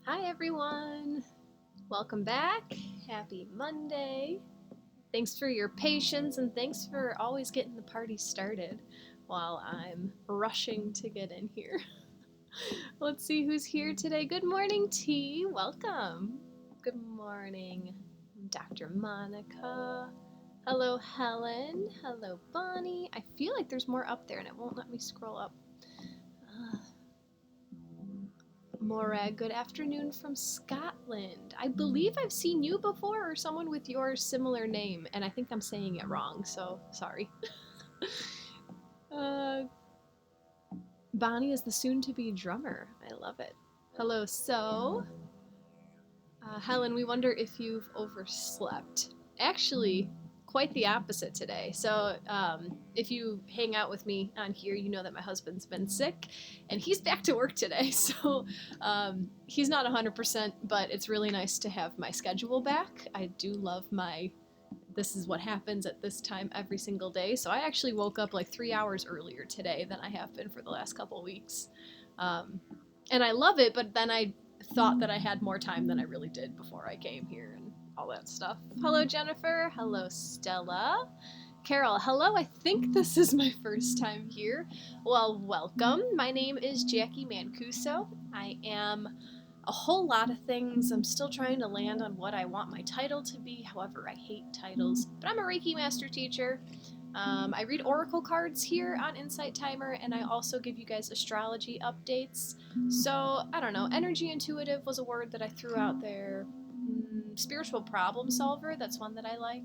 Hi everyone! Welcome back. Happy Monday. Thanks for your patience and thanks for always getting the party started while I'm rushing to get in here. Let's see who's here today. Good morning, T. Welcome. Good morning, Dr. Monica. Hello, Helen. Hello, Bonnie. I feel like there's more up there and it won't let me scroll up. Morag, good afternoon from Scotland. I believe I've seen you before or someone with your similar name, and I think I'm saying it wrong, so sorry. Bonnie is the soon-to-be drummer. I love it. Hello, Helen, we wonder if you've overslept. Actually, quite the opposite today. So if you hang out with me on here, you know that my husband's been sick and he's back to work today. So he's not 100%, but it's really nice to have my schedule back. I do love this is what happens at this time every single day. So I actually woke up like 3 hours earlier today than I have been for the last couple weeks. And I love it, but then I thought that I had more time than I really did before I came here and all that stuff. Hello, Jennifer. Hello, Stella. Carol, hello. I think this is my first time here. Well, welcome. My name is Jacqui Mancuso. I am a whole lot of things. I'm still trying to land on what I want my title to be. However, I hate titles. But I'm a Reiki master teacher. I read oracle cards here on Insight Timer, and I also give you guys astrology updates. So, I don't know, energy intuitive was a word that I threw out there. Spiritual problem solver, that's one that I like,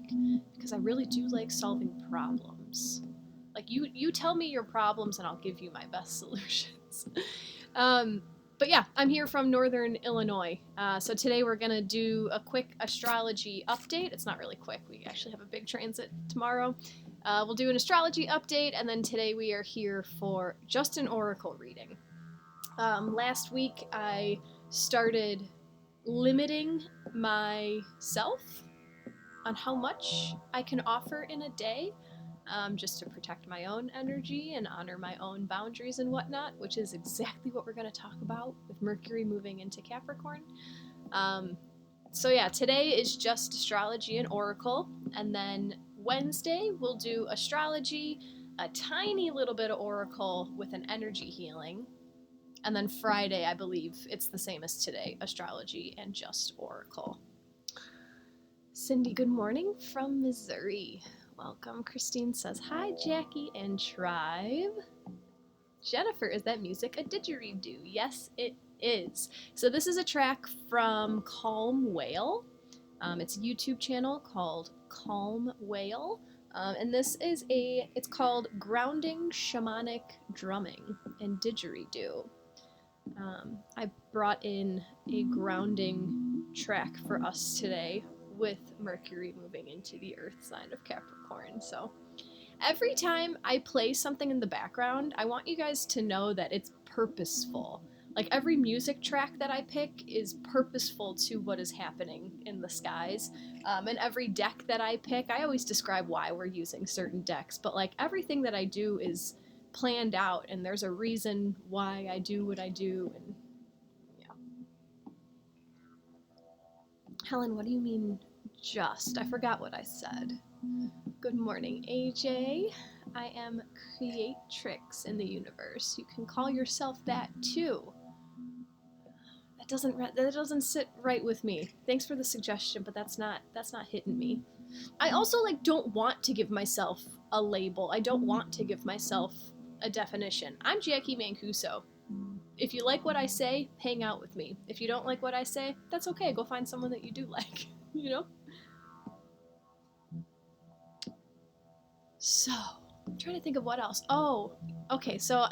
because I really do like solving problems. Like, you tell me your problems and I'll give you my best solutions. But yeah, I'm here from Northern Illinois. So today we're going to do a quick astrology update. It's not really quick. We actually have a big transit tomorrow. We'll do an astrology update, and then today we are here for just an oracle reading. Last week I started limiting myself on how much I can offer in a day, just to protect my own energy and honor my own boundaries and whatnot, which is exactly what we're going to talk about with Mercury moving into Capricorn. So yeah, today is just astrology and oracle, and then Wednesday we'll do astrology, a tiny little bit of oracle with an energy healing, and then Friday, I believe it's the same as today, astrology and just oracle. Cindy, good morning from Missouri. Welcome. Christine says, hi, Jacqui and tribe. Jennifer, is that music a didgeridoo? Yes, it is. So this is a track from Calm Whale. It's a YouTube channel called Calm Whale. And this is it's called Grounding Shamanic Drumming and Didgeridoo. I brought in a grounding track for us today with Mercury moving into the Earth sign of Capricorn. So every time I play something in the background, I want you guys to know that it's purposeful. Like every music track that I pick is purposeful to what is happening in the skies. And every deck that I pick, I always describe why we're using certain decks, but like everything that I do is planned out and there's a reason why I do what I do. And yeah. Helen, what do you mean just? I forgot what I said. Good morning, AJ. I am creatrix in the universe. You can call yourself that too. That doesn't sit right with me. Thanks for the suggestion, but that's not hitting me. I also don't want to give myself a label. I don't want to give myself a definition. I'm Jacqui Mancuso. If you like what I say, hang out with me. If you don't like what I say, that's okay. Go find someone that you do like, you know? So, I'm trying to think of what else. Oh, okay, so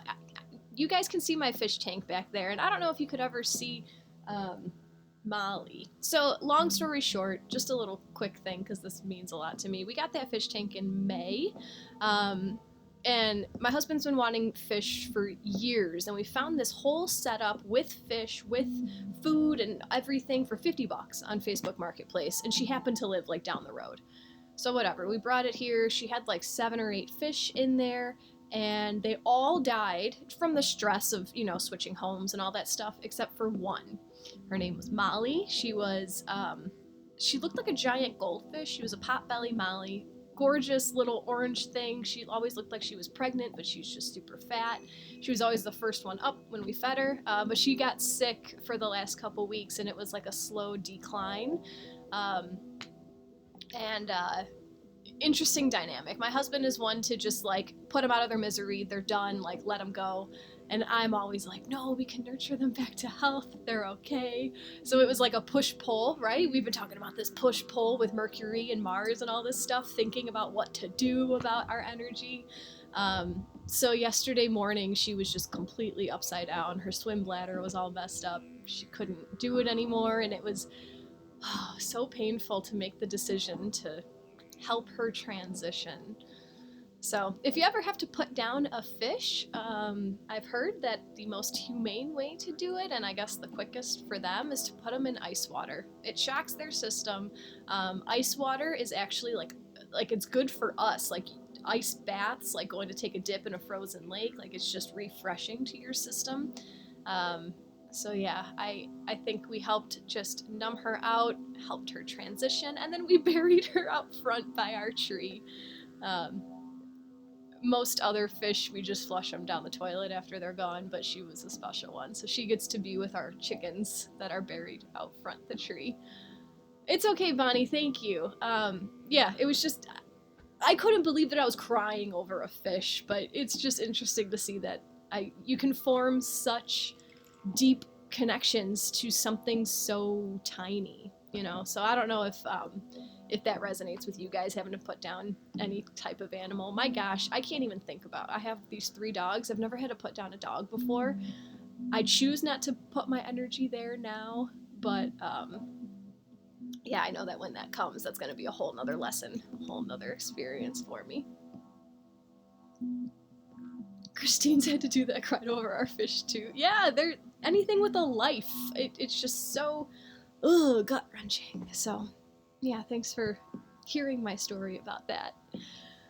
you guys can see my fish tank back there, and I don't know if you could ever see Molly. So, long story short, just a little quick thing, because this means a lot to me. We got that fish tank in May, and my husband's been wanting fish for years, and we found this whole setup with fish, with food and everything for $50 on Facebook Marketplace, and she happened to live down the road. So whatever, we brought it here. She had 7 or 8 fish in there, and they all died from the stress of, you know, switching homes and all that stuff, except for one. Her name was Molly. She looked like a giant goldfish. She was a potbelly Molly, gorgeous little orange thing. She always looked like she was pregnant, but she was just super fat. She was always the first one up when we fed her, but she got sick for the last couple weeks, and it was like a slow decline. And interesting dynamic. My husband is one to just like put them out of their misery. They're done, like let them go. And I'm always like, no, we can nurture them back to health. They're okay. So it was like a push-pull, right? We've been talking about this push-pull with Mercury and Mars and all this stuff, thinking about what to do about our energy. So yesterday morning, she was just completely upside down. Her swim bladder was all messed up. She couldn't do it anymore. And it was so painful to make the decision to help her transition. So if you ever have to put down a fish, I've heard that the most humane way to do it, and I guess the quickest for them, is to put them in ice water. It shocks their system. Ice water is actually like it's good for us. Like ice baths, like going to take a dip in a frozen lake, like it's just refreshing to your system. So yeah, I think we helped just numb her out, helped her transition, and then we buried her out front by our tree. Most other fish, we just flush them down the toilet after they're gone, but she was a special one, so she gets to be with our chickens that are buried out front the tree. It's okay, Bonnie, thank you. Yeah, it was just, I couldn't believe that I was crying over a fish, but it's just interesting to see that you can form such deep connections to something so tiny, you know? So I don't know if that resonates with you guys, having to put down any type of animal. My gosh, I can't even think about. I have these 3 dogs. I've never had to put down a dog before. I choose not to put my energy there now, but yeah, I know that when that comes, that's going to be a whole nother lesson, a whole nother experience for me. Christine's had to do that, cried over our fish too. Yeah, they're anything with a life. It's just so gut-wrenching. So yeah, thanks for hearing my story about that.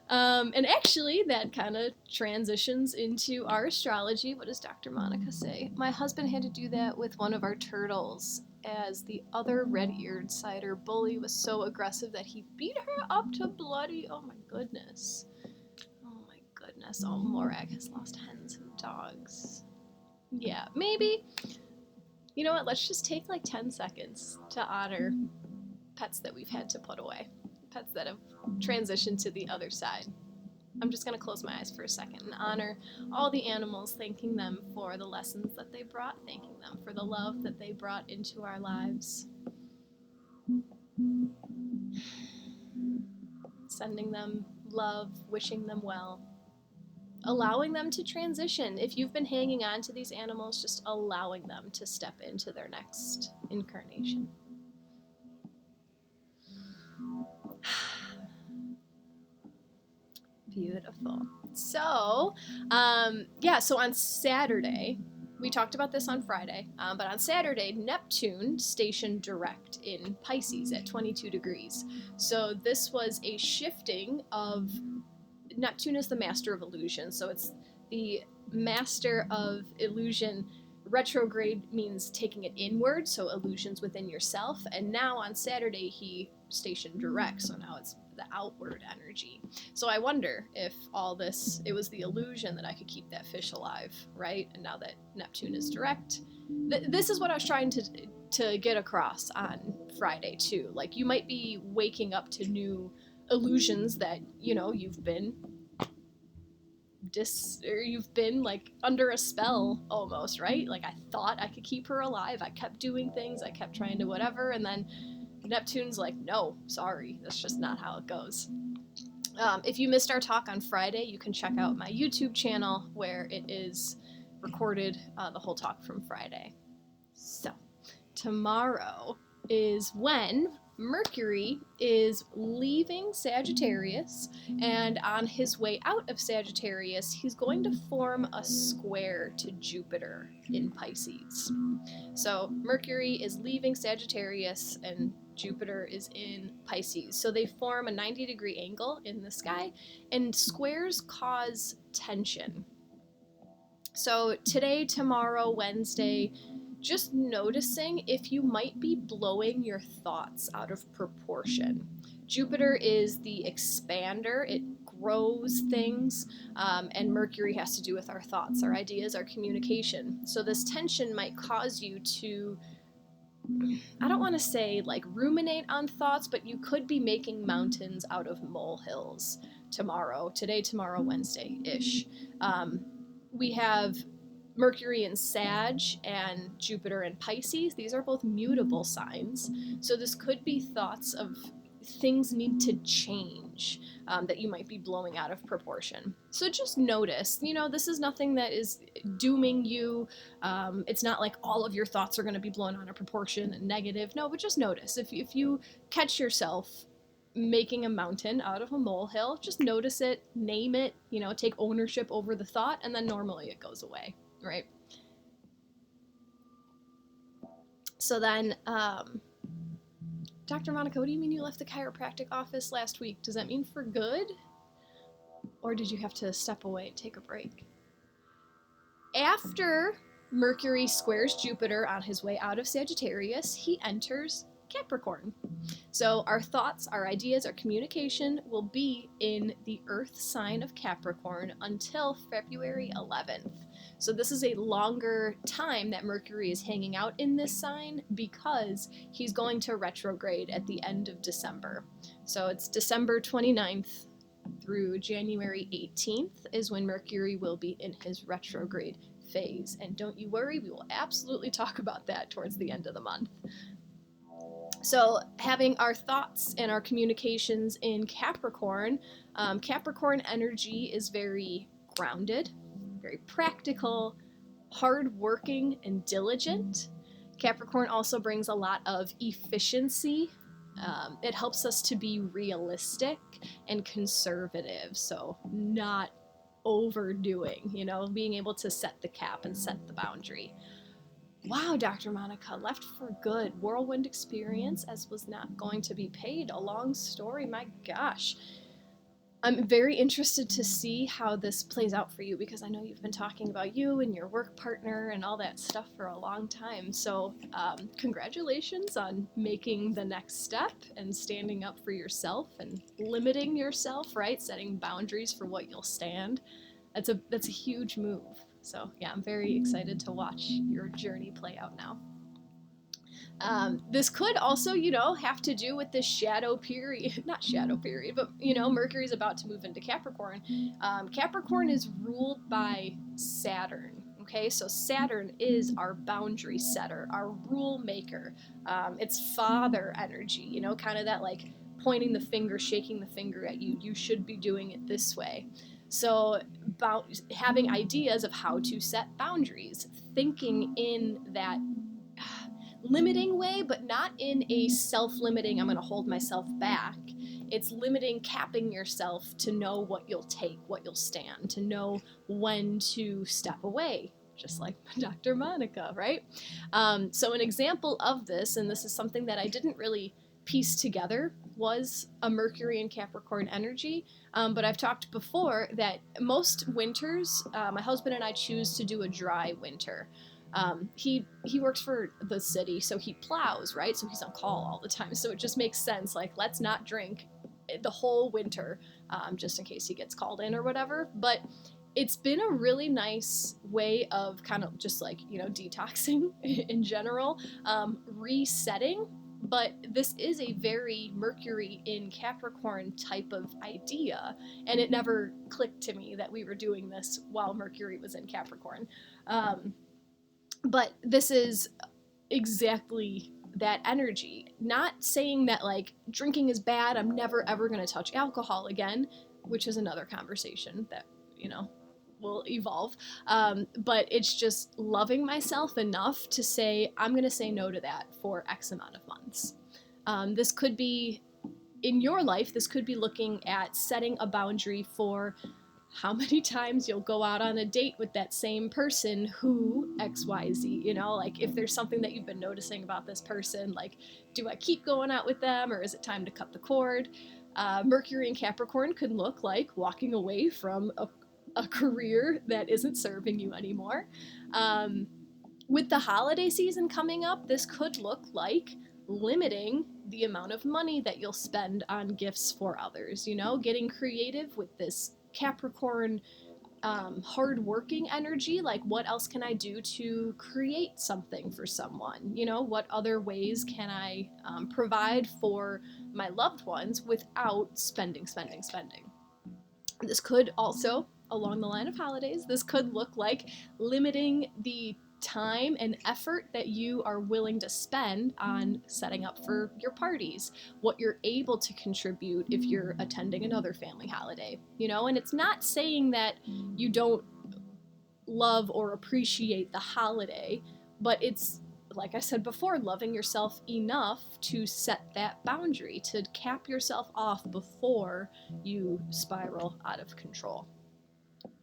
And actually, that kind of transitions into our astrology. What does Dr. Monica say? My husband had to do that with one of our turtles, as the other red-eared cider bully was so aggressive that he beat her up to bloody. Oh my goodness. Oh my goodness. Oh, Morag has lost hens and dogs. Yeah, maybe. You know what? Let's just take like 10 seconds to honor pets that we've had to put away, pets that have transitioned to the other side. I'm just going to close my eyes for a second and honor all the animals, thanking them for the lessons that they brought, thanking them for the love that they brought into our lives. Sending them love, wishing them well, allowing them to transition. If you've been hanging on to these animals, just allowing them to step into their next incarnation. Beautiful. So, so on Saturday, we talked about this on Friday, but on Saturday, Neptune stationed direct in Pisces at 22 degrees. So this was a shifting of, Neptune is the master of illusion, so it's the master of illusion. Retrograde means taking it inward, so illusions within yourself, and now on Saturday he stationed direct, so now it's the outward energy. So I wonder if all this, it was the illusion that I could keep that fish alive, right? And now that Neptune is direct, this is what I was trying to get across on Friday too. Like, you might be waking up to new illusions that, you know, you've been like under a spell almost, right? Like, I thought I could keep her alive. I kept doing things, I kept trying to whatever, and then Neptune's like, no, sorry, that's just not how it goes. If you missed our talk on Friday, you can check out my YouTube channel where it is recorded, the whole talk from Friday. So, tomorrow is when Mercury is leaving Sagittarius, and on his way out of Sagittarius, he's going to form a square to Jupiter in Pisces. So Mercury is leaving Sagittarius and Jupiter is in Pisces. So they form a 90-degree angle in the sky, and squares cause tension. So today, tomorrow, Wednesday, just noticing if you might be blowing your thoughts out of proportion. Jupiter is the expander, it grows things, and Mercury has to do with our thoughts, our ideas, our communication. So this tension might cause you to, I don't want to say like ruminate on thoughts, but you could be making mountains out of molehills today, tomorrow, Wednesday-ish. We have Mercury in Sag and Jupiter in Pisces. These are both mutable signs. So this could be thoughts of things need to change, that you might be blowing out of proportion. So just notice, this is nothing that is dooming you. It's not like all of your thoughts are going to be blown out of proportion and negative. No, but just notice. If you catch yourself making a mountain out of a molehill, just notice it, name it, take ownership over the thought, and then normally it goes away, right? So then, Dr. Monica, what do you mean you left the chiropractic office last week? Does that mean for good? Or did you have to step away, take a break? After Mercury squares Jupiter on his way out of Sagittarius, he enters Capricorn. So our thoughts, our ideas, our communication will be in the Earth sign of Capricorn until February 11th. So this is a longer time that Mercury is hanging out in this sign because he's going to retrograde at the end of December. So it's December 29th through January 18th is when Mercury will be in his retrograde phase. And don't you worry, we will absolutely talk about that towards the end of the month. So having our thoughts and our communications in Capricorn, Capricorn energy is very grounded, very practical, hardworking, and diligent. Capricorn also brings a lot of efficiency. It helps us to be realistic and conservative, so not overdoing, being able to set the cap and set the boundary. Wow, Dr. Monica, left for good. Whirlwind experience as was not going to be paid. A long story, my gosh. I'm very interested to see how this plays out for you because I know you've been talking about you and your work partner and all that stuff for a long time. So congratulations on making the next step and standing up for yourself and limiting yourself, right? Setting boundaries for what you'll stand. That's a huge move. So yeah, I'm very excited to watch your journey play out now. This could also, have to do with this shadow period, not shadow period, but, Mercury's about to move into Capricorn. Capricorn is ruled by Saturn, okay? So Saturn is our boundary setter, our rule maker. It's father energy, kind of that like pointing the finger, shaking the finger at you. You should be doing it this way. So about having ideas of how to set boundaries, thinking in that limiting way, but not in a self-limiting, I'm going to hold myself back. It's limiting, capping yourself to know what you'll take, what you'll stand, to know when to step away, just like Dr. Monica, right? So an example of this, and this is something that I didn't really piece together, was a Mercury and Capricorn energy. But I've talked before that most winters, my husband and I choose to do a dry winter. He works for the city, so he plows, right? So he's on call all the time. So it just makes sense, like, let's not drink the whole winter, just in case he gets called in or whatever. But it's been a really nice way of kind of just like, detoxing in general, resetting. But this is a very Mercury in Capricorn type of idea, and it never clicked to me that we were doing this while Mercury was in Capricorn. But this is exactly that energy. Not saying that, like, drinking is bad, I'm never ever going to touch alcohol again, which is another conversation that, will evolve. But it's just loving myself enough to say, I'm going to say no to that for X amount of months. This could be, in your life, this could be looking at setting a boundary for how many times you'll go out on a date with that same person who XYZ, you know, like if there's something that you've been noticing about this person, like, do I keep going out with them or is it time to cut the cord? Mercury and Capricorn could look like walking away from a career that isn't serving you anymore. With the holiday season coming up, this could look like limiting the amount of money that you'll spend on gifts for others, you know, getting creative with this Capricorn hardworking energy. Like, what else can I do to create something for someone? You know, what other ways can I provide for my loved ones without spending? This could also, along the line of holidays, this could look like limiting the time and effort that you are willing to spend on setting up for your parties, what you're able to contribute if you're attending another family holiday, you know. And it's not saying that you don't love or appreciate the holiday, but it's, like I said before, loving yourself enough to set that boundary, to cap yourself off before you spiral out of control.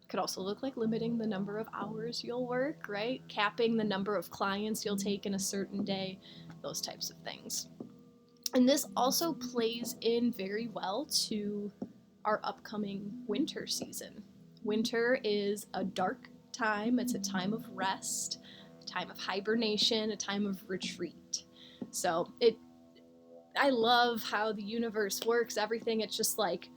Could also look like limiting the number of hours you'll work, right? Capping the number of clients you'll take in a certain day, those types of things. And this also plays in very well to our upcoming winter season. Winter is a dark time, it's a time of rest, a time of hibernation, a time of retreat. So I love how the universe works, everything, it's just like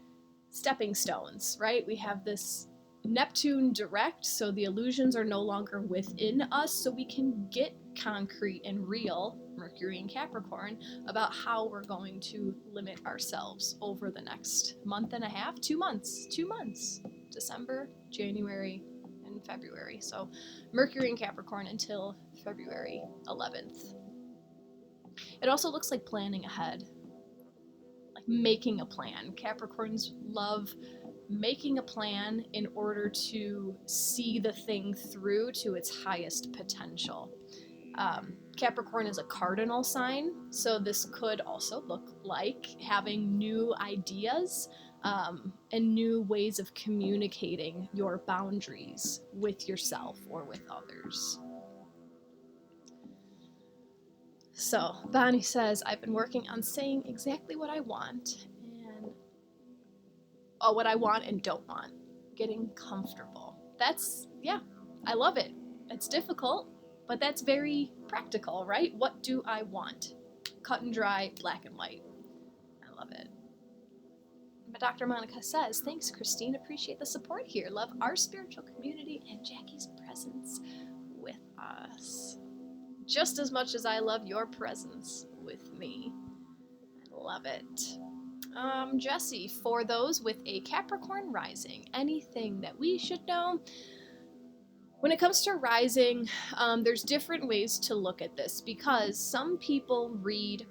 stepping stones, right? We have this Neptune direct, so the illusions are no longer within us, so we can get concrete and real, Mercury and Capricorn, about how we're going to limit ourselves over the next month and a half, 2 months, December, January, and February. So Mercury and Capricorn until February 11th. It also looks like planning ahead, like making a plan. Capricorns love making a plan in order to see the thing through to its highest potential. Capricorn is a cardinal sign, so this could also look like having new ideas and new ways of communicating your boundaries with yourself or with others. So Bonnie says, I've been working on saying exactly what I want what I want and don't want. Getting comfortable. That's, yeah, I love it. It's difficult, but that's very practical, right? What do I want? Cut and dry, black and white. I love it. But Dr. Monica says, thanks, Christine. Appreciate the support here. Love our spiritual community and Jacqui's presence with us. Just as much as I love your presence with me. I love it. Jesse, for those with a Capricorn rising, anything that we should know? When it comes to rising, there's different ways to look at this, because some people read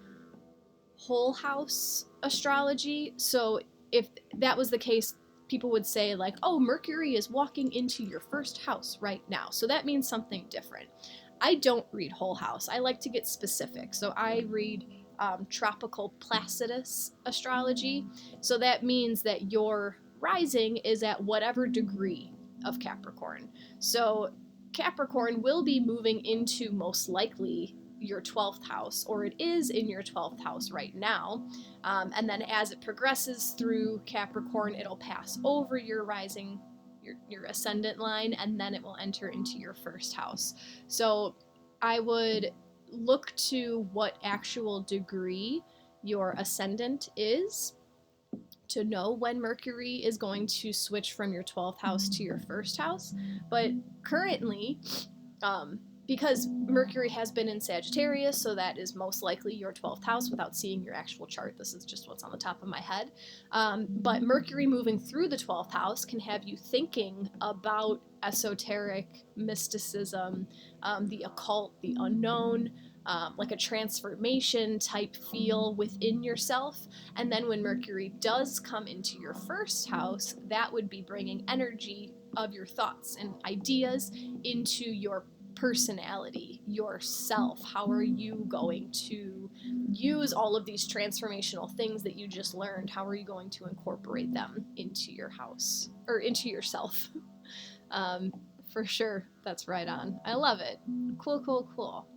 whole house astrology. So if that was the case, people would say like, oh, Mercury is walking into your first house right now, so that means something different. I don't read whole house. I like to get specific. So I read tropical Placidus astrology. So that means that your rising is at whatever degree of Capricorn. So Capricorn will be moving into most likely your 12th house, or it is in your 12th house right now. And then as it progresses through Capricorn, it'll pass over your rising, your ascendant line, and then it will enter into your first house. So I would look to what actual degree your ascendant is to know when Mercury is going to switch from your 12th house to your first house. But currently, because Mercury has been in Sagittarius, so that is most likely your 12th house without seeing your actual chart. This is just what's on the top of my head. But Mercury moving through the 12th house can have you thinking about esoteric mysticism, the occult, the unknown, like a transformation type feel within yourself. And then when Mercury does come into your first house, that would be bringing energy of your thoughts and ideas into your personality, yourself. How are you going to use all of these transformational things that you just learned? How are you going to incorporate them into your house or into yourself? For sure, that's right on. I love it. Cool, cool, cool.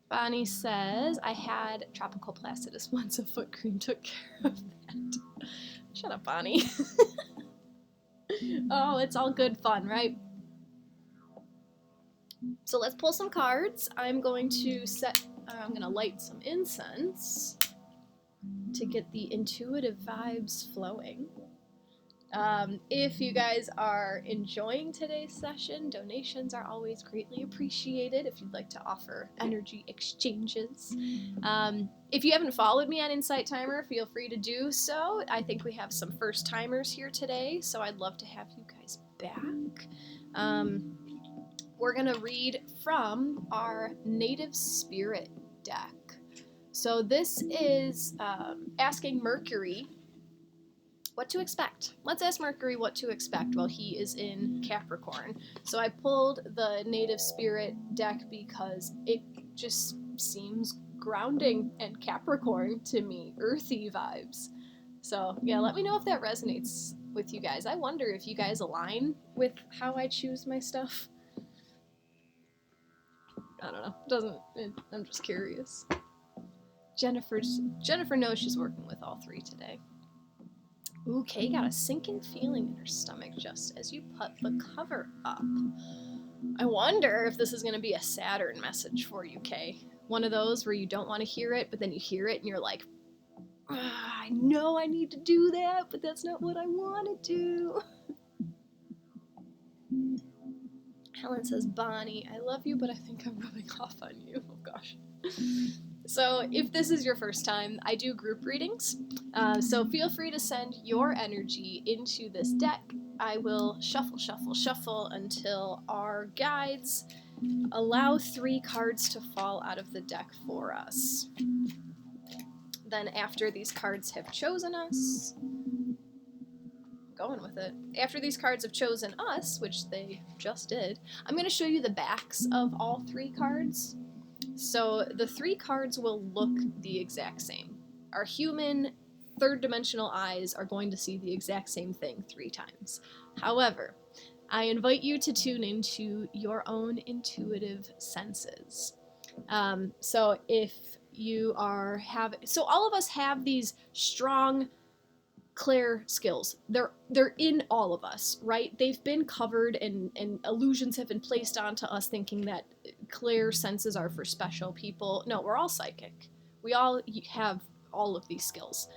Bonnie says, I had tropical placidus once. A foot cream took care of that. Shut up, Bonnie. Oh, it's all good fun, right? So let's pull some cards. I'm going to light some incense to get the intuitive vibes flowing. If you guys are enjoying today's session, donations are always greatly appreciated if you'd like to offer energy exchanges. If you haven't followed me on Insight Timer, feel free to do so. I think we have some first timers here today, so I'd love to have you guys back. We're going to read from our Native Spirit deck. So this is asking Mercury what to expect. Let's ask Mercury what to expect while he is in Capricorn. So I pulled the Native Spirit deck because it just seems grounding and Capricorn to me, earthy vibes. So yeah, let me know if that resonates with you guys. I wonder if you guys align with how I choose my stuff. I don't know. I'm just curious. Jennifer knows she's working with all three today. Ooh, Kay got a sinking feeling in her stomach just as you put the cover up. I wonder if this is going to be a Saturn message for you, Kay. One of those where you don't want to hear it, but then you hear it and you're like, I know I need to do that, but that's not what I want to do. Helen says, Bonnie, I love you, but I think I'm rubbing off on you. Oh, gosh. So if this is your first time, I do group readings. So feel free to send your energy into this deck. I will shuffle, shuffle, shuffle until our guides allow 3 cards to fall out of the deck for us. Then after these cards have chosen us, going with it. After these cards have chosen us, which they just did, I'm going to show you the backs of all 3 cards. So the 3 cards will look the exact same. Our human 3rd-dimensional eyes are going to see the exact same thing 3 times. However, I invite you to tune into your own intuitive senses. So if you are so all of us have these strong clair skills. They're in all of us, right? They've been covered and illusions have been placed onto us thinking that clair senses are for special people. No, we're all psychic. We all have all of these skills.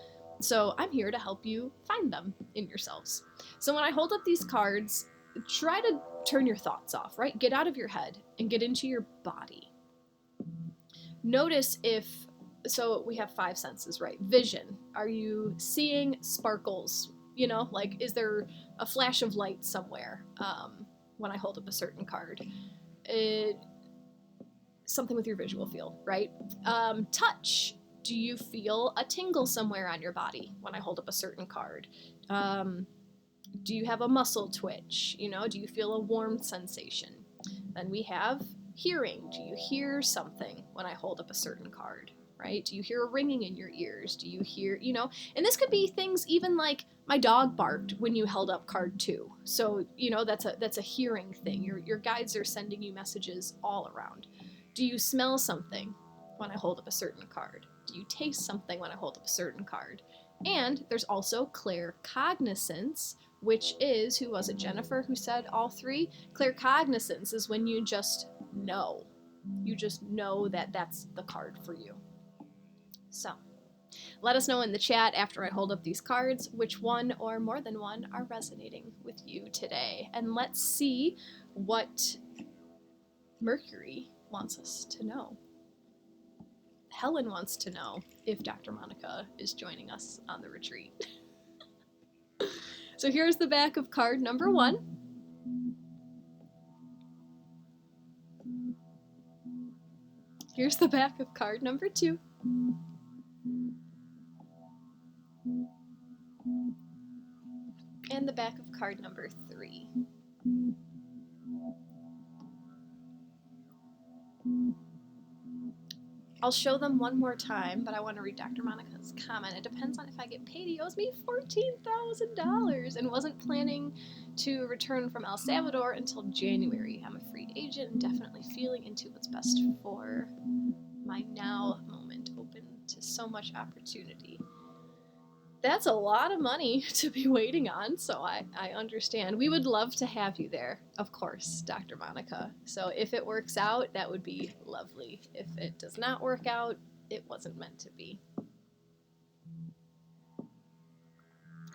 So I'm here to help you find them in yourselves. So when I hold up these cards, try to turn your thoughts off, right? Get out of your head and get into your body. Notice so we have 5 senses, right? Vision. Are you seeing sparkles? You know, like, is there a flash of light somewhere when I hold up a certain card? Something with your visual field, right? Touch. Do you feel a tingle somewhere on your body when I hold up a certain card? Do you have a muscle twitch? You know, do you feel a warm sensation? Then we have hearing. Do you hear something when I hold up a certain card? Right? Do you hear a ringing in your ears? Do you hear, you know, and this could be things even like my dog barked when you held up card 2. So, you know, that's a hearing thing. Your guides are sending you messages all around. Do you smell something when I hold up a certain card? Do you taste something when I hold up a certain card? And there's also claircognizance, which is, who was it, Jennifer, who said all 3? Claircognizance is when you just know. You just know that that's the card for you. So, let us know in the chat after I hold up these cards which one or more than one are resonating with you today. And let's see what Mercury wants us to know. Helen wants to know if Dr. Monica is joining us on the retreat. So here's the back of card number 1. Here's the back of card number 2. And the back of card number 3. I'll show them one more time, but I want to read Dr. Monica's comment. It depends on if I get paid. He owes me $14,000 and wasn't planning to return from El Salvador until January. I'm a free agent and definitely feeling into what's best for my now moment, open to so much opportunity. That's a lot of money to be waiting on, so I understand. We would love to have you there, of course, Dr. Monica. So if it works out, that would be lovely. If it does not work out, it wasn't meant to be.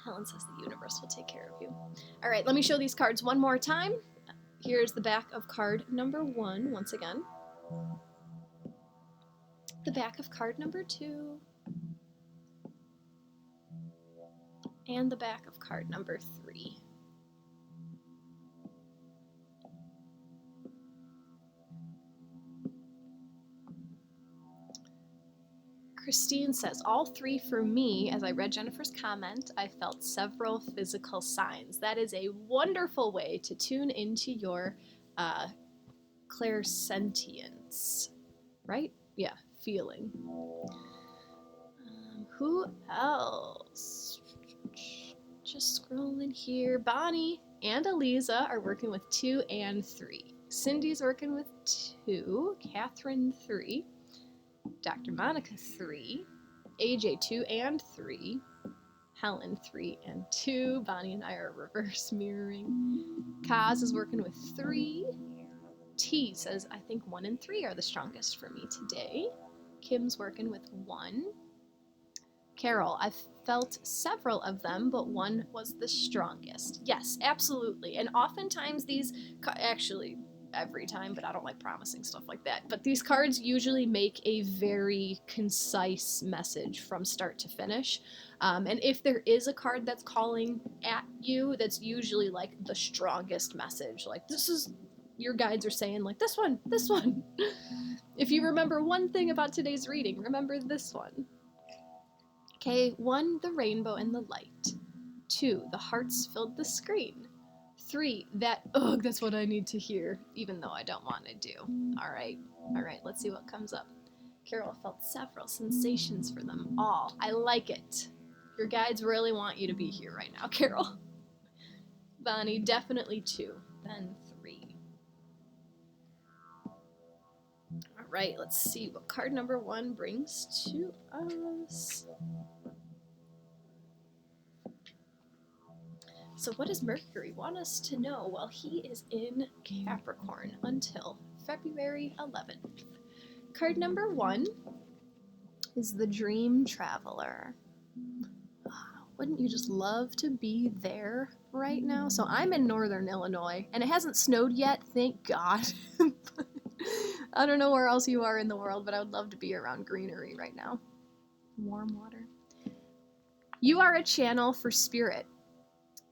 Helen says the universe will take care of you. All right, let me show these cards one more time. Here's the back of card number 1, once again. The back of card number 2. And the back of card number 3. Christine says, all 3 for me. As I read Jennifer's comment, I felt several physical signs. That is a wonderful way to tune into your clairsentience, right? Yeah, feeling. Who else? Just scrolling here. Bonnie and Eliza are working with 2 and 3. Cindy's working with 2. Catherine 3. Dr. Monica 3. AJ 2 and 3. Helen 3 and 2. Bonnie and I are reverse mirroring. Kaz is working with 3. T says, I think 1 and 3 are the strongest for me today. Kim's working with 1. Carol, I've felt several of them, but 1 was the strongest. Yes, absolutely. And oftentimes these, actually every time, but I don't like promising stuff like that, but these cards usually make a very concise message from start to finish. And if there is a card that's calling at you, that's usually like the strongest message. Like, this is, your guides are saying, like, this one. If you remember one thing about today's reading, remember this one. Okay, 1, the rainbow and the light. 2, the hearts filled the screen. 3, that, ugh, that's what I need to hear, even though I don't want to do. All right, let's see what comes up. Carol felt several sensations for them all. I like it. Your guides really want you to be here right now, Carol. Bonnie, definitely 2, then 3. All right, let's see what card number 1 brings to us. So what does Mercury want us to know while he is in Capricorn until February 11th? Card number 1 is the Dream Traveler. Wouldn't you just love to be there right now? So I'm in northern Illinois, and it hasn't snowed yet, thank God. I don't know where else you are in the world, but I would love to be around greenery right now. Warm water. You are a channel for spirit.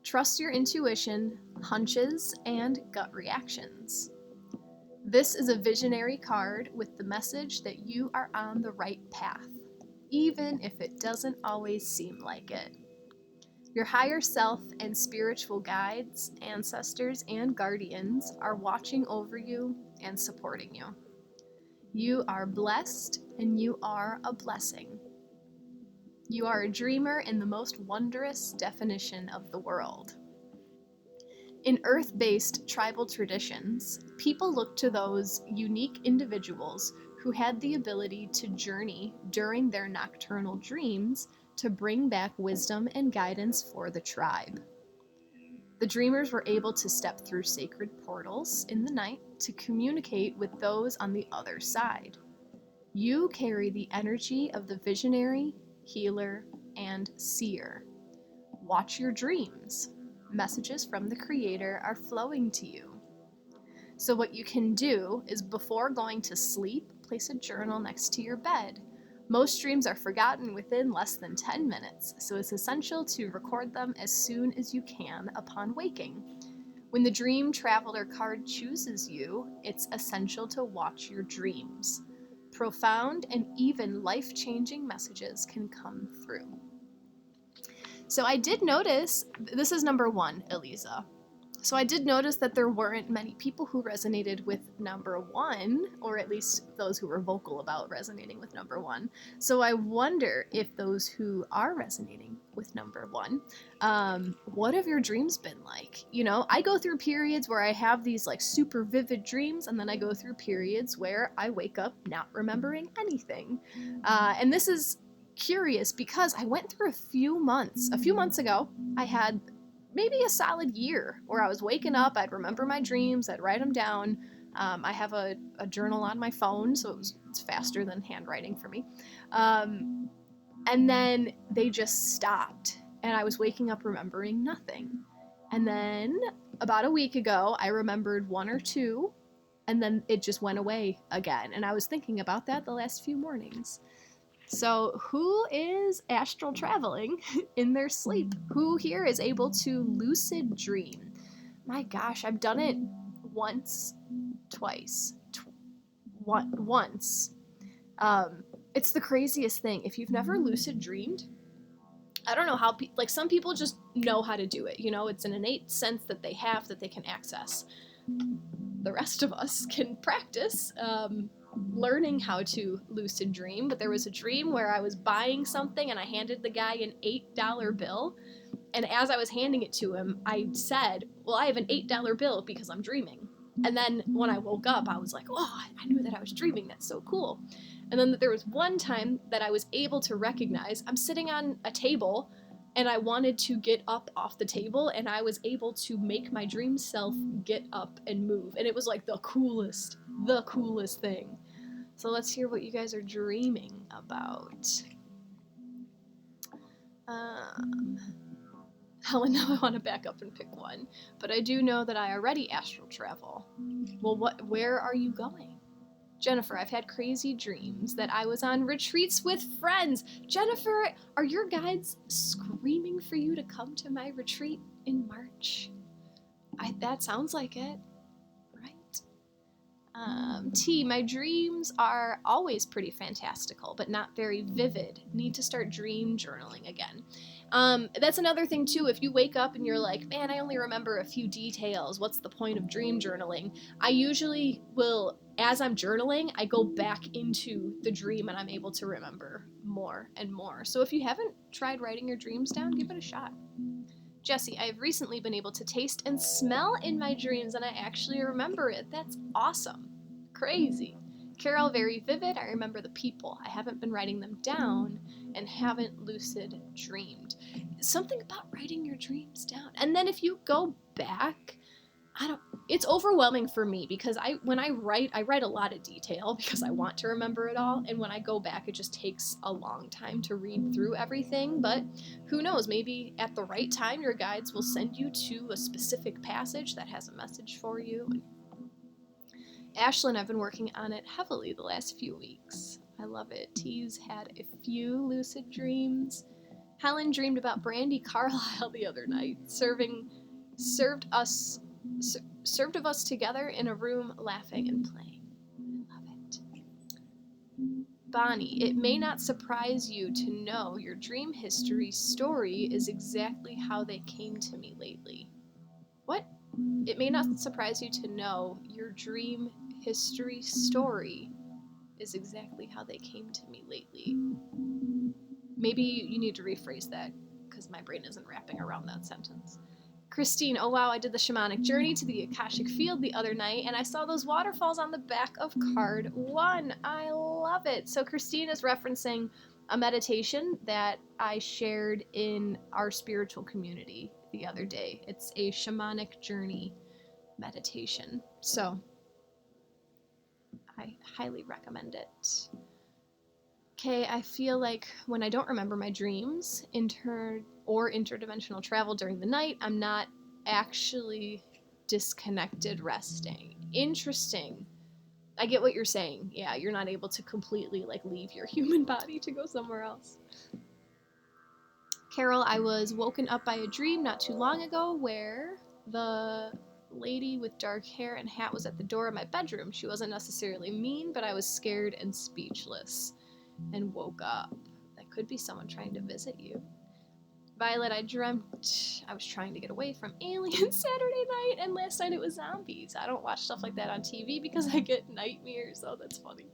Trust your intuition, hunches, and gut reactions. This is a visionary card with the message that you are on the right path, even if it doesn't always seem like it. Your higher self and spiritual guides, ancestors, and guardians are watching over you and supporting you. You are blessed, and you are a blessing. You are a dreamer in the most wondrous definition of the world. In Earth-based tribal traditions, people look to those unique individuals who had the ability to journey during their nocturnal dreams to bring back wisdom and guidance for the tribe. The dreamers were able to step through sacred portals in the night to communicate with those on the other side. You carry the energy of the visionary, healer, and seer. Watch your dreams. Messages from the Creator are flowing to you. So what you can do is, before going to sleep, place a journal next to your bed. Most dreams are forgotten within less than 10 minutes, so it's essential to record them as soon as you can upon waking. When the Dream Traveler card chooses you, it's essential to watch your dreams. Profound and even life-changing messages can come through. So I did notice, this is number 1, Eliza. So I did notice that there weren't many people who resonated with number 1, or at least those who were vocal about resonating with number 1. So I wonder if those who are resonating with number 1, what have your dreams been like? You know, I go through periods where I have these like super vivid dreams, and then I go through periods where I wake up not remembering anything. And this is curious because I went through a few months ago, I had maybe a solid year where I was waking up, I'd remember my dreams, I'd write them down. I have a journal on my phone, so it's faster than handwriting for me. And then they just stopped, and I was waking up remembering nothing. And then about a week ago, I remembered 1 or 2, and then it just went away again. And I was thinking about that the last few mornings. So, who is astral traveling in their sleep? Who here is able to lucid dream? My gosh, I've done it once, twice, once. It's the craziest thing. If you've never lucid dreamed, I don't know how, like some people just know how to do it. You know, it's an innate sense that they have that they can access. The rest of us can practice. Learning how to lucid dream, but there was a dream where I was buying something and I handed the guy an $8 bill, and as I was handing it to him, I said, well, I have an $8 bill because I'm dreaming. And then when I woke up, I was like, oh, I knew that I was dreaming. That's so cool. And then there was one time that I was able to recognize I'm sitting on a table and I wanted to get up off the table, and I was able to make my dream self get up and move. And it was like the coolest thing. So let's hear what you guys are dreaming about. Helen, now I want to back up and pick one, but I do know that I already astral travel. Well, where are you going? Jennifer, I've had crazy dreams that I was on retreats with friends. Jennifer, are your guides screaming for you to come to my retreat in March? That sounds like it. T, my dreams are always pretty fantastical, but not very vivid. Need to start dream journaling again. That's another thing too. If you wake up and you're like, man, I only remember a few details, what's the point of dream journaling? I usually will, as I'm journaling, I go back into the dream and I'm able to remember more and more. So if you haven't tried writing your dreams down, give it a shot. Jesse, I've recently been able to taste and smell in my dreams, and I actually remember it. That's awesome. Crazy. Carol, very vivid. I remember the people. I haven't been writing them down and haven't lucid dreamed. Something about writing your dreams down. And then if you go back, it's overwhelming for me because when I write a lot of detail because I want to remember it all, and when I go back it just takes a long time to read through everything. But who knows, maybe at the right time your guides will send you to a specific passage that has a message for you. Ashlyn, I've been working on it heavily the last few weeks. I love it. T's had a few lucid dreams. Helen dreamed about Brandy Carlisle the other night, served of us together in a room laughing and playing. I love it. Bonnie, it may not surprise you to know your dream history story is exactly how they came to me lately. What? It may not surprise you to know your dream history story is exactly how they came to me lately. Maybe you need to rephrase that because my brain isn't wrapping around that sentence. Christine, oh wow, I did the shamanic journey to the Akashic field the other night and I saw those waterfalls on the back of card 1. I love it. So Christine is referencing a meditation that I shared in our spiritual community the other day. It's a shamanic journey meditation. So I highly recommend it. Okay, I feel like when I don't remember my dreams, interdimensional travel during the night, I'm not actually disconnected resting. Interesting. I get what you're saying. Yeah, you're not able to completely leave your human body to go somewhere else. Carol, I was woken up by a dream not too long ago where the lady with dark hair and hat was at the door of my bedroom. She wasn't necessarily mean, but I was scared and speechless and woke up. That could be someone trying to visit you. Violet, I dreamt I was trying to get away from aliens Saturday night, and last night it was zombies. I don't watch stuff like that on TV because I get nightmares. Oh, that's funny.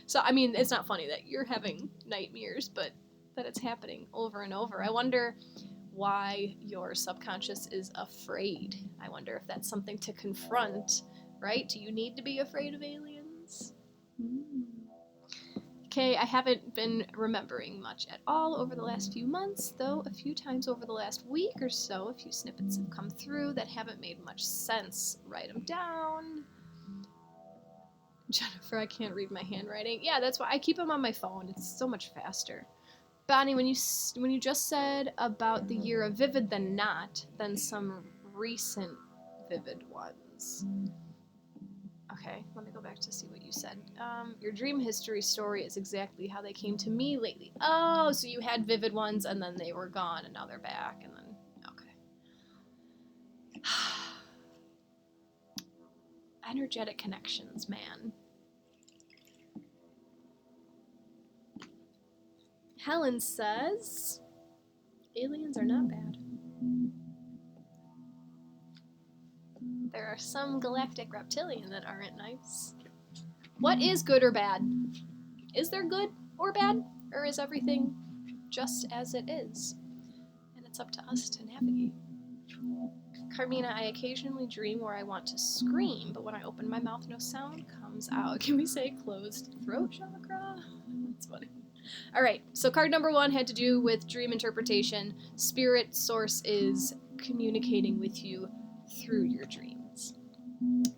So, I mean, it's not funny that you're having nightmares, but that it's happening over and over. I wonder why your subconscious is afraid. I wonder if that's something to confront, right? Do you need to be afraid of aliens? Okay, I haven't been remembering much at all over the last few months, though a few times over the last week or so, a few snippets have come through that haven't made much sense. Write them down. Jennifer, I can't read my handwriting. Yeah, that's why I keep them on my phone. It's so much faster. Bonnie, when you just said about the year of vivid than not, then some recent vivid ones. Okay, let me go back to see what you said. Your dream history story is exactly how they came to me lately. Oh, so you had vivid ones and then they were gone and now they're back and then, okay. Energetic connections, man. Helen says, aliens are not bad. There are some galactic reptilian that aren't nice. What is good or bad? Is there good or bad? Or is everything just as it is? And it's up to us to navigate. Carmina, I occasionally dream where I want to scream, but when I open my mouth, no sound comes out. Can we say closed throat chakra? That's funny. All right, so card number 1 had to do with dream interpretation. Spirit source is communicating with you through your dreams.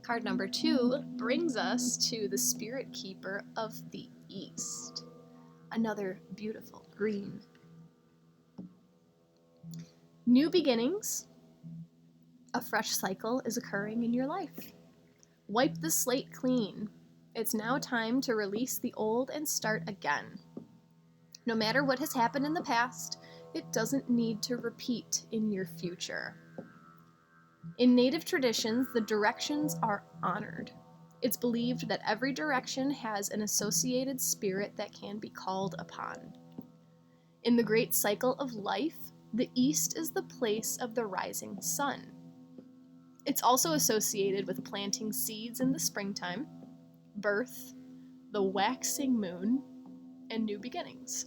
Card number 2 brings us to the Spirit Keeper of the East. Another beautiful green. New beginnings. A fresh cycle is occurring in your life. Wipe the slate clean. It's now time to release the old and start again. No matter what has happened in the past, it doesn't need to repeat in your future. In Native traditions, the directions are honored. It's believed that every direction has an associated spirit that can be called upon. In the great cycle of life, the East is the place of the rising sun. It's also associated with planting seeds in the springtime, birth, the waxing moon, and new beginnings.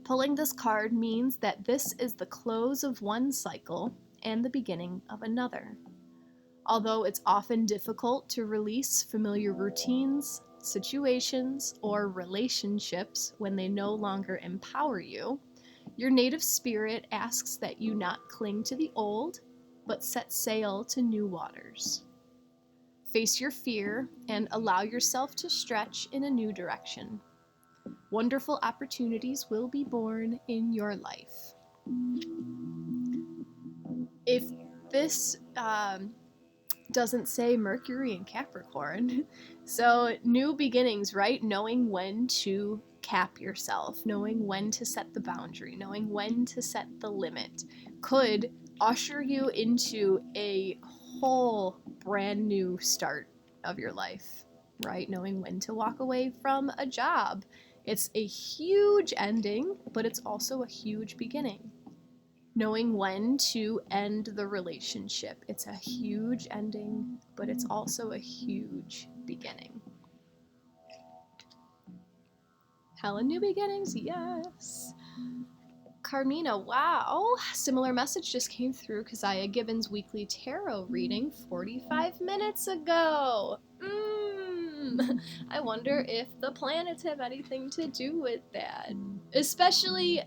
Pulling this card means that this is the close of one cycle and the beginning of another. Although it's often difficult to release familiar routines, situations, or relationships when they no longer empower you, your native spirit asks that you not cling to the old, but set sail to new waters. Face your fear and allow yourself to stretch in a new direction. Wonderful opportunities will be born in your life. If this doesn't say Mercury and Capricorn, so new beginnings, right? Knowing when to cap yourself, knowing when to set the boundary, knowing when to set the limit could usher you into a whole brand new start of your life, right? Knowing when to walk away from a job. It's a huge ending, but it's also a huge beginning. Knowing when to end the relationship. It's a huge ending, but it's also a huge beginning. Helen, new beginnings? Yes. Carmina, wow. Similar message just came through Keziah Gibbons' weekly tarot reading 45 minutes ago. I wonder if the planets have anything to do with that. Especially,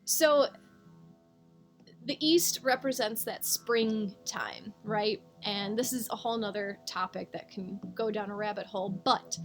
so the East represents that springtime, right? And this is a whole nother topic that can go down a rabbit hole, but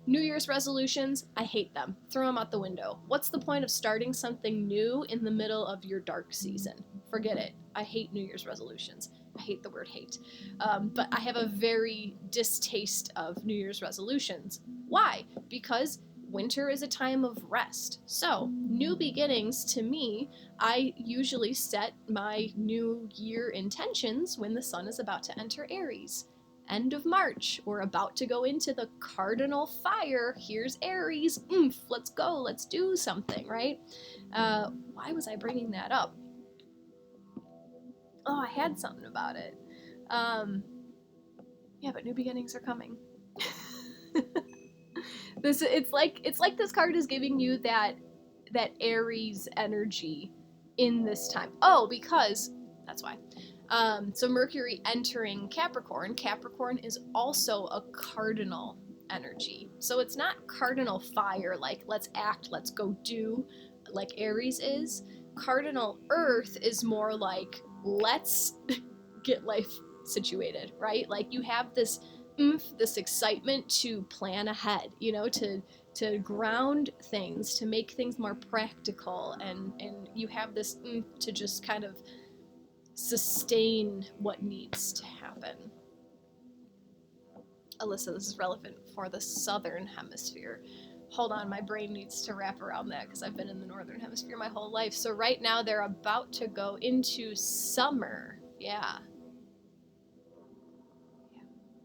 New Year's resolutions, I hate them. Throw them out the window. What's the point of starting something new in the middle of your dark season? Forget it. I hate New Year's resolutions. I hate the word hate. But I have a very distaste of New Year's resolutions. Why? Because winter is a time of rest. So, new beginnings to me, I usually set my new year intentions when the sun is about to enter Aries. end of March. We're about to go into the cardinal fire. Here's Aries. Let's go. Let's do something, right? Why was I bringing that up? Oh, I had something about it. Yeah, but new beginnings are coming. It's like this card is giving you that Aries energy in this time. Oh, because that's why. So Mercury entering Capricorn. Capricorn is also a cardinal energy. So it's not cardinal fire, like let's act, let's go do, like Aries is. Cardinal earth is more like let's get life situated, right? Like you have this this excitement to plan ahead, to ground things, to make things more practical, and you have this to just kind of sustain what needs to happen. Alyssa, this is relevant for the southern hemisphere. Hold on, my brain needs to wrap around that because I've been in the northern hemisphere my whole life. So right now they're about to go into summer. Yeah.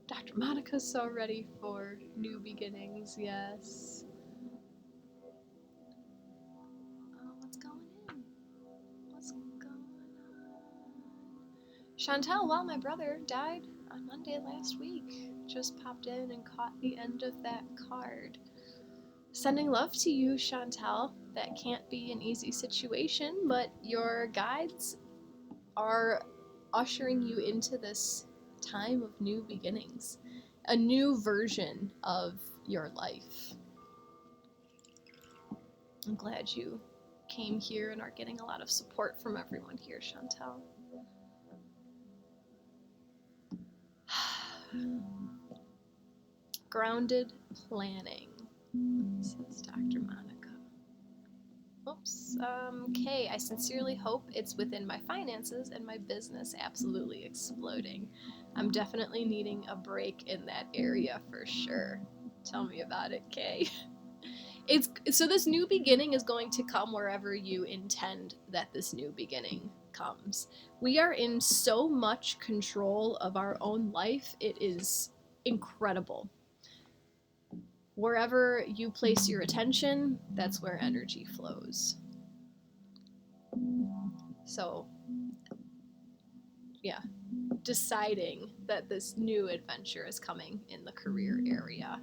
Dr. Monica's so ready for new beginnings, yes. Oh, what's going on? What's going on? Chantel, well, my brother died on Monday last week. Just popped in and caught the end of that card. Sending love to you, Chantel. That can't be an easy situation, but your guides are ushering you into this time of new beginnings, a new version of your life. I'm glad you came here and are getting a lot of support from everyone here, Chantel. Grounded planning, says Dr. Monica. Oops. Kay, I sincerely hope it's within my finances and my business absolutely exploding. I'm definitely needing a break in that area for sure. Tell me about it, Kay. So this new beginning is going to come wherever you intend that this new beginning comes. We are in so much control of our own life. It is incredible. Wherever you place your attention, that's where energy flows. So, yeah, deciding that this new adventure is coming in the career area.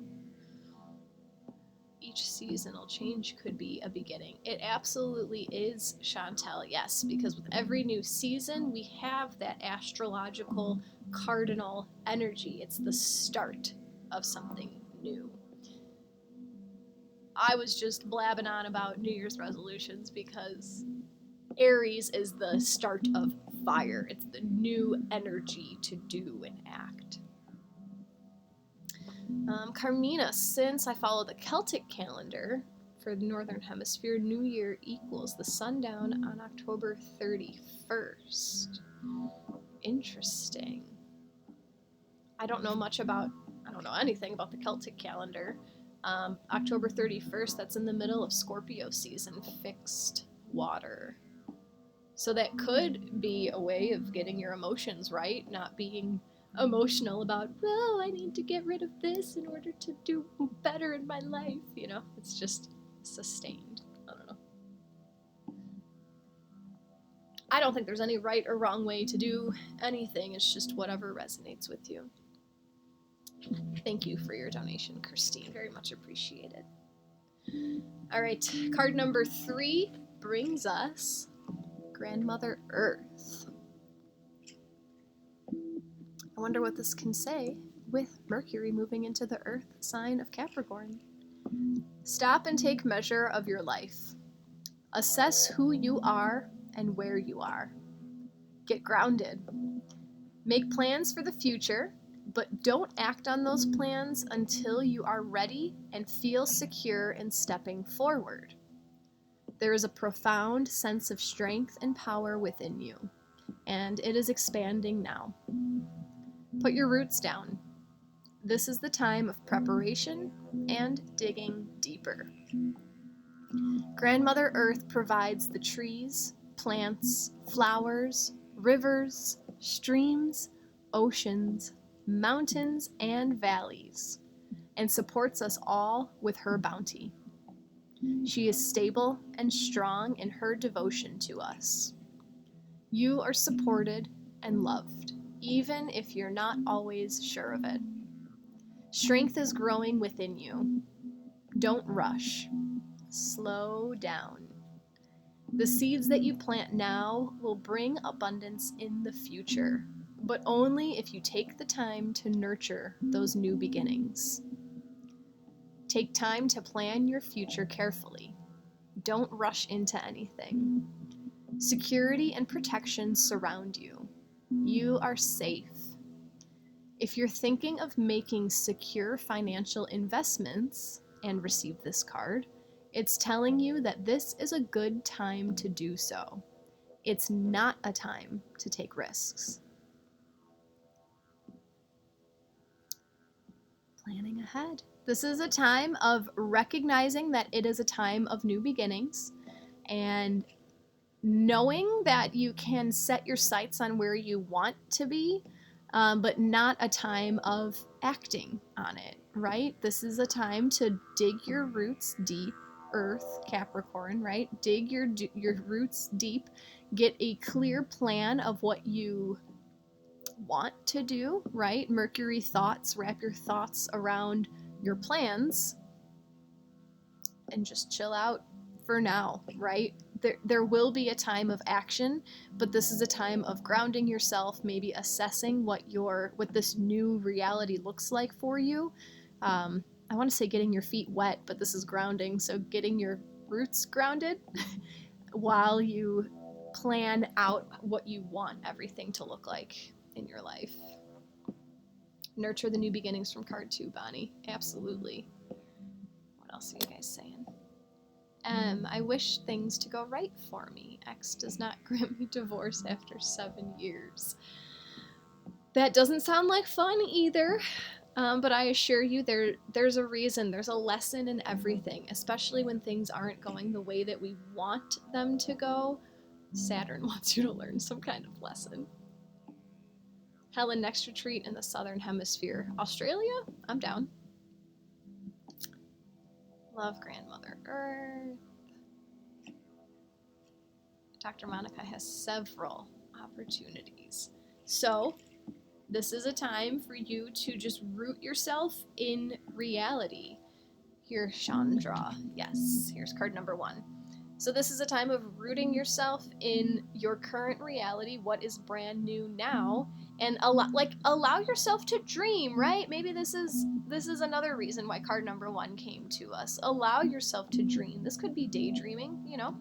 Each seasonal change could be a beginning. It absolutely is, Chantel, yes, because with every new season, we have that astrological cardinal energy. It's the start of something new. I was just blabbing on about New Year's resolutions because Aries is the start of fire. It's the new energy to do and act. Carmina, since I follow the Celtic calendar for the Northern Hemisphere, New Year equals the sundown on October 31st. Interesting. I don't know anything about the Celtic calendar. October 31st, that's in the middle of Scorpio season, fixed water. So that could be a way of getting your emotions right, not being emotional about, oh, I need to get rid of this in order to do better in my life. It's just sustained. I don't know. I don't think there's any right or wrong way to do anything. It's just whatever resonates with you. Thank you for your donation, Christine. Very much appreciated. All right, card number 3 brings us Grandmother Earth. I wonder what this can say with Mercury moving into the Earth sign of Capricorn. Stop and take measure of your life. Assess who you are and where you are. Get grounded. Make plans for the future, but don't act on those plans until you are ready and feel secure in stepping forward. There is a profound sense of strength and power within you, and it is expanding now. Put your roots down. This is the time of preparation and digging deeper. Grandmother Earth provides the trees, plants, flowers, rivers, streams, oceans, mountains and valleys, and supports us all with her bounty. She is stable and strong in her devotion to us. You are supported and loved, even if you're not always sure of it. Strength is growing within you. Don't rush. Slow down. The seeds that you plant now will bring abundance in the future, but only if you take the time to nurture those new beginnings. Take time to plan your future carefully. Don't rush into anything. Security and protection surround you. You are safe. If you're thinking of making secure financial investments and receive this card, it's telling you that this is a good time to do so. It's not a time to take risks. Planning ahead. This is a time of recognizing that it is a time of new beginnings and knowing that you can set your sights on where you want to be, but not a time of acting on it, right? This is a time to dig your roots deep. Earth, Capricorn, right? Dig your roots deep. Get a clear plan of what you want to do, right? Mercury thoughts, wrap your thoughts around your plans and just chill out for now, right? There will be a time of action, but this is a time of grounding yourself, maybe assessing what this new reality looks like for you. I want to say getting your feet wet, but this is grounding, so getting your roots grounded while you plan out what you want everything to look like in your life. Nurture the new beginnings from card 2, Bonnie. Absolutely. What else are you guys saying? I wish things to go right for me. Ex does not grant me divorce after 7 years. That doesn't sound like fun either, but I assure you there's a reason. There's a lesson in everything, especially when things aren't going the way that we want them to go. Saturn wants you to learn some kind of lesson. Helen, next retreat in the Southern Hemisphere. Australia? I'm down. Love Grandmother Earth. Dr. Monica has several opportunities. So, this is a time for you to just root yourself in reality. Here, Chandra. Yes, here's card number 1. So this is a time of rooting yourself in your current reality, what is brand new now, and allow yourself to dream, right? Maybe this is another reason why card number 1 came to us. Allow yourself to dream. This could be daydreaming, you know.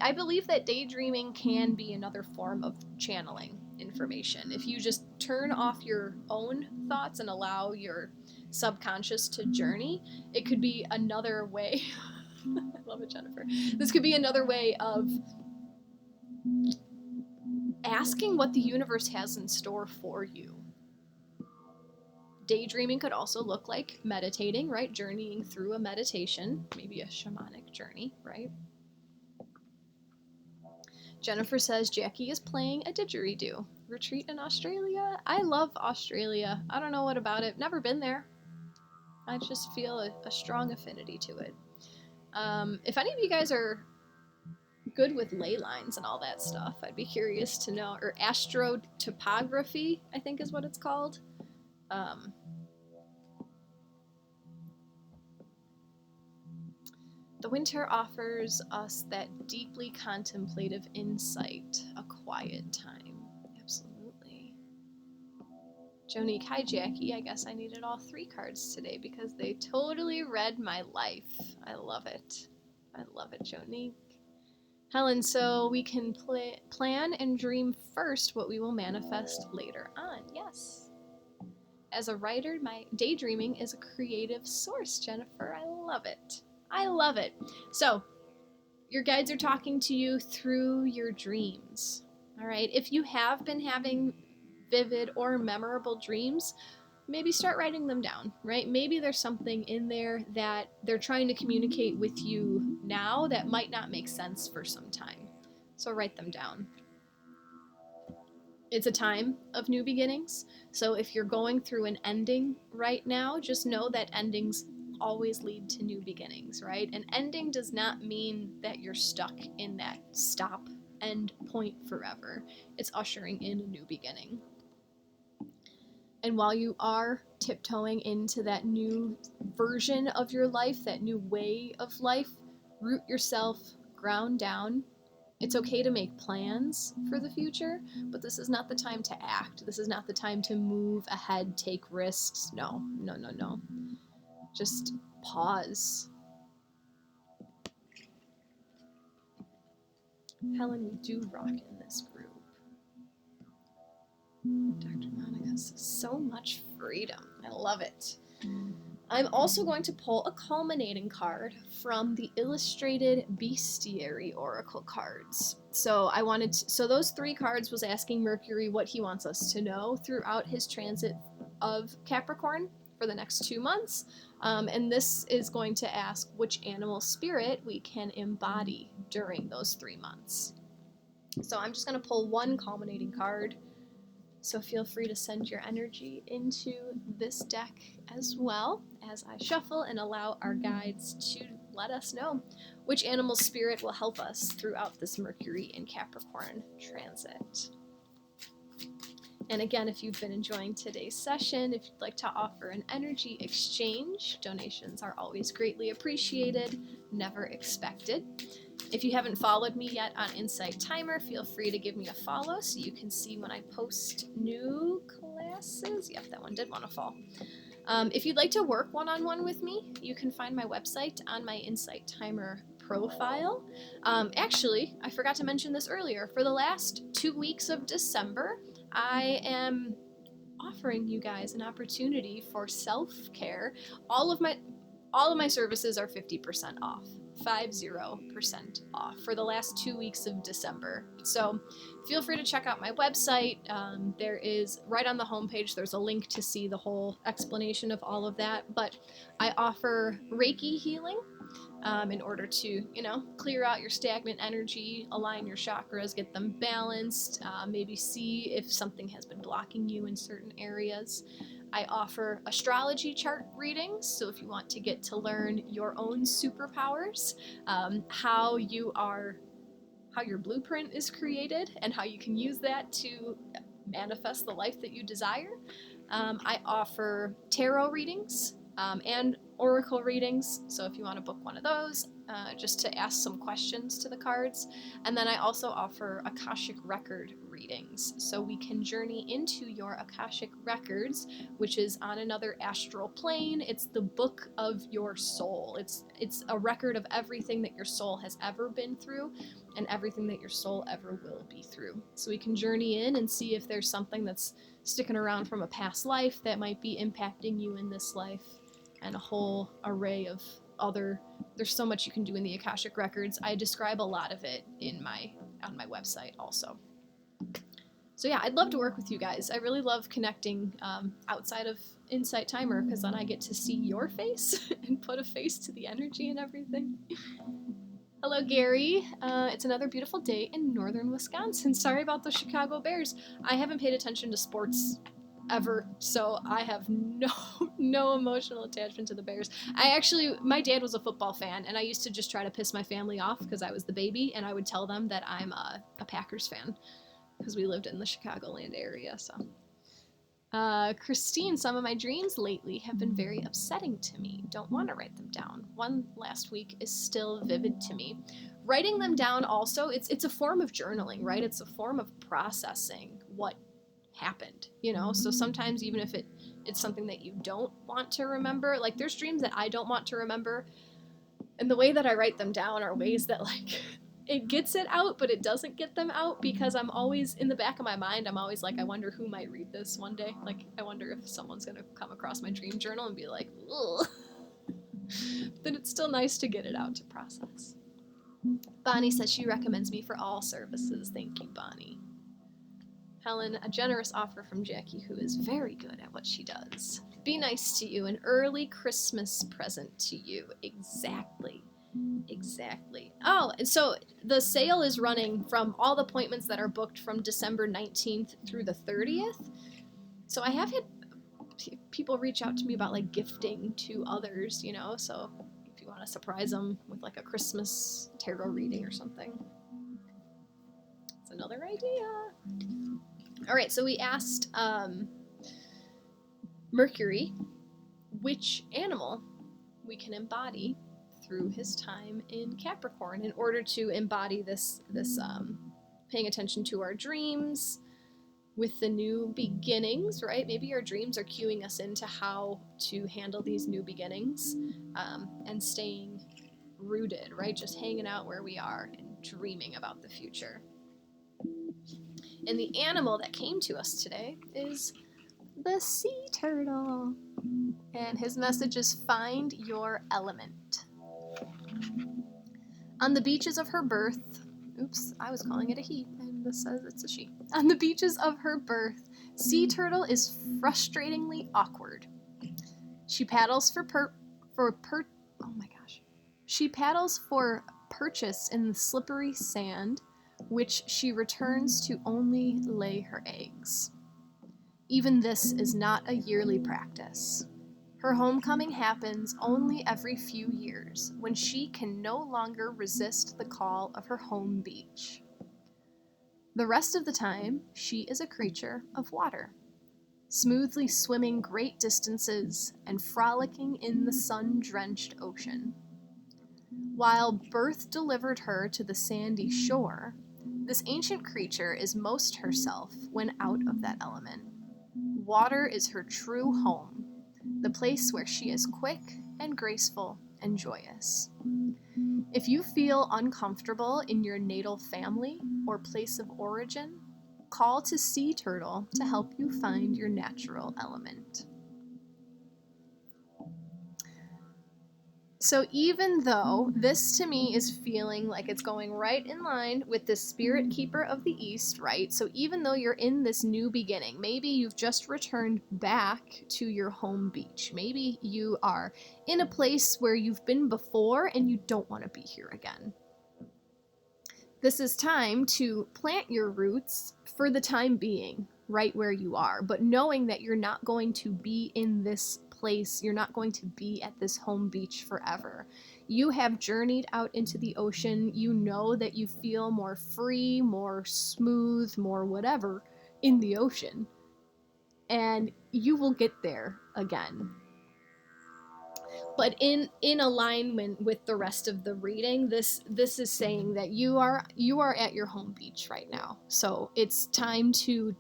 I believe that daydreaming can be another form of channeling information. If you just turn off your own thoughts and allow your subconscious to journey, it could be another way. I love it, Jennifer. This could be another way of asking what the universe has in store for you. Daydreaming could also look like meditating, right? Journeying through a meditation, maybe a shamanic journey, right? Jennifer says Jacqui is playing a didgeridoo. Retreat in Australia? I love Australia. I don't know what about it. Never been there. I just feel a strong affinity to it. If any of you guys are good with ley lines and all that stuff, I'd be curious to know. Or astrotopography, I think is what it's called. The winter offers us that deeply contemplative insight, a quiet time. Absolutely. Jonique, hi Jacqui. I guess I needed all 3 cards today because they totally read my life. I love it. I love it, Jonique. Helen, so we can plan and dream first what we will manifest later on. Yes. As a writer, my daydreaming is a creative source, Jennifer. I love it. I love it. So, your guides are talking to you through your dreams. All right. If you have been having vivid or memorable dreams, maybe start writing them down, right? Maybe there's something in there that they're trying to communicate with you now that might not make sense for some time. So write them down. It's a time of new beginnings. So if you're going through an ending right now, just know that endings always lead to new beginnings, right? An ending does not mean that you're stuck in that stop end point forever. It's ushering in a new beginning. And while you are tiptoeing into that new version of your life, that new way of life, root yourself, ground down. It's okay to make plans for the future, but this is not the time to act. This is not the time to move ahead, take risks. No, no, no, no. Just pause. Helen, we do rock in this group. Dr. Monica says, so much freedom. I love it. I'm also going to pull a culminating card from the Illustrated Bestiary Oracle cards. So those 3 cards was asking Mercury what he wants us to know throughout his transit of Capricorn for the next 2 months. And this is going to ask which animal spirit we can embody during those 3 months. So I'm just going to pull one culminating card. So feel free to send your energy into this deck as well as I shuffle and allow our guides to let us know which animal spirit will help us throughout this Mercury in Capricorn transit. And again, if you've been enjoying today's session, if you'd like to offer an energy exchange, donations are always greatly appreciated, never expected. If you haven't followed me yet on Insight Timer, feel free to give me a follow so you can see when I post new classes. Yep, that one did want to fall. If you'd like to work one-on-one with me, you can find my website on my Insight Timer profile. Actually, I forgot to mention this earlier. For the last 2 weeks of December, I am offering you guys an opportunity for self-care. All of my services are 50% off. 50% off for the last 2 weeks of December. So feel free to check out my website. There is, right on the homepage, there's a link to see the whole explanation of all of that. But I offer Reiki healing in order to, clear out your stagnant energy, align your chakras, get them balanced, maybe see if something has been blocking you in certain areas. I offer astrology chart readings, so if you want to get to learn your own superpowers, how your blueprint is created, and how you can use that to manifest the life that you desire. I offer tarot readings and oracle readings, so if you want to book one of those, just to ask some questions to the cards. And then I also offer Akashic record readings, so we can journey into your Akashic records, which is on another astral plane. It's the book of your soul. It's a record of everything that your soul has ever been through and everything that your soul ever will be through. So we can journey in and see if there's something that's sticking around from a past life that might be impacting you in this life, and a whole array of there's so much you can do in the Akashic records. I describe a lot of it on my website also. So yeah, I'd love to work with you guys. I really love connecting outside of Insight Timer, because then I get to see your face and put a face to the energy and everything. Hello, Gary. It's another beautiful day in northern Wisconsin. Sorry about the Chicago Bears. I haven't paid attention to sports ever, so I have no emotional attachment to the Bears. My dad was a football fan, and I used to just try to piss my family off because I was the baby, and I would tell them that I'm a Packers fan because we lived in the Chicagoland area. So Christine, some of my dreams lately have been very upsetting to me. Don't want to write them down. One last week is still vivid to me. Writing them down also, it's a form of journaling, right? It's a form of processing what happened, So sometimes even if it's something that you don't want to remember, like there's dreams that I don't want to remember, and the way that I write them down are ways that it gets it out, but it doesn't get them out, because I'm always in the back of my mind, I'm always like, I wonder who might read this one day. Like, I wonder if someone's gonna come across my dream journal and be like, ugh. Then it's still nice to get it out to process. Bonnie says she recommends me for all services. Thank you, Bonnie. Helen, a generous offer from Jacqui, who is very good at what she does. Be nice to you, an early Christmas present to you. Exactly. Exactly. Oh, and so the sale is running from all the appointments that are booked from December 19th through the 30th. So I have had people reach out to me about like gifting to others, you know, so if you want to surprise them with like a Christmas tarot reading or something. It's another idea. All right, so we asked Mercury which animal we can embody through his time in Capricorn in order to embody this paying attention to our dreams with the new beginnings, right? Maybe our dreams are cueing us into how to handle these new beginnings, and staying rooted, right? Just hanging out where we are and dreaming about the future. And the animal that came to us today is the sea turtle. And his message is find your element. On the beaches of her birth, oops, I was calling it a he, and this says it's a she. On the beaches of her birth, sea turtle is frustratingly awkward. She paddles She paddles for purchase in the slippery sand, which she returns to only lay her eggs. Even this is not a yearly practice. Her homecoming happens only every few years, when she can no longer resist the call of her home beach. The rest of the time, she is a creature of water, smoothly swimming great distances and frolicking in the sun-drenched ocean. While birth delivered her to the sandy shore, this ancient creature is most herself when out of that element. Water is her true home, the place where she is quick and graceful and joyous. If you feel uncomfortable in your natal family or place of origin, call to Sea Turtle to help you find your natural element. So even though this to me is feeling like it's going right in line with the Spirit Keeper of the East, right? So even though you're in this new beginning, maybe you've just returned back to your home beach. Maybe you are in a place where you've been before and you don't want to be here again. This is time to plant your roots for the time being, right where you are, but knowing that you're not going to be in this place, you're not going to be at this home beach forever. You have journeyed out into the ocean. You know that you feel more free, more smooth, more whatever in the ocean. And you will get there again. But in alignment with the rest of the reading, this is saying that you are at your home beach right now. So it's time to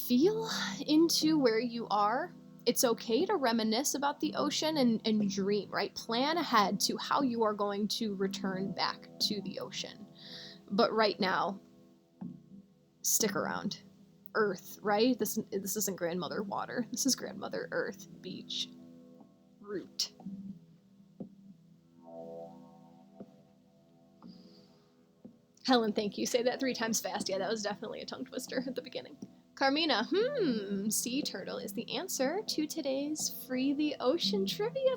feel into where you are. It's okay to reminisce about the ocean and dream, right? Plan ahead to how you are going to return back to the ocean. But right now, stick around. Earth, right? This isn't grandmother water. This is grandmother earth, beach, root. Helen, thank you. Say that 3 times fast. Yeah, that was definitely a tongue twister at the beginning. Carmina, sea turtle is the answer to today's Free the Ocean trivia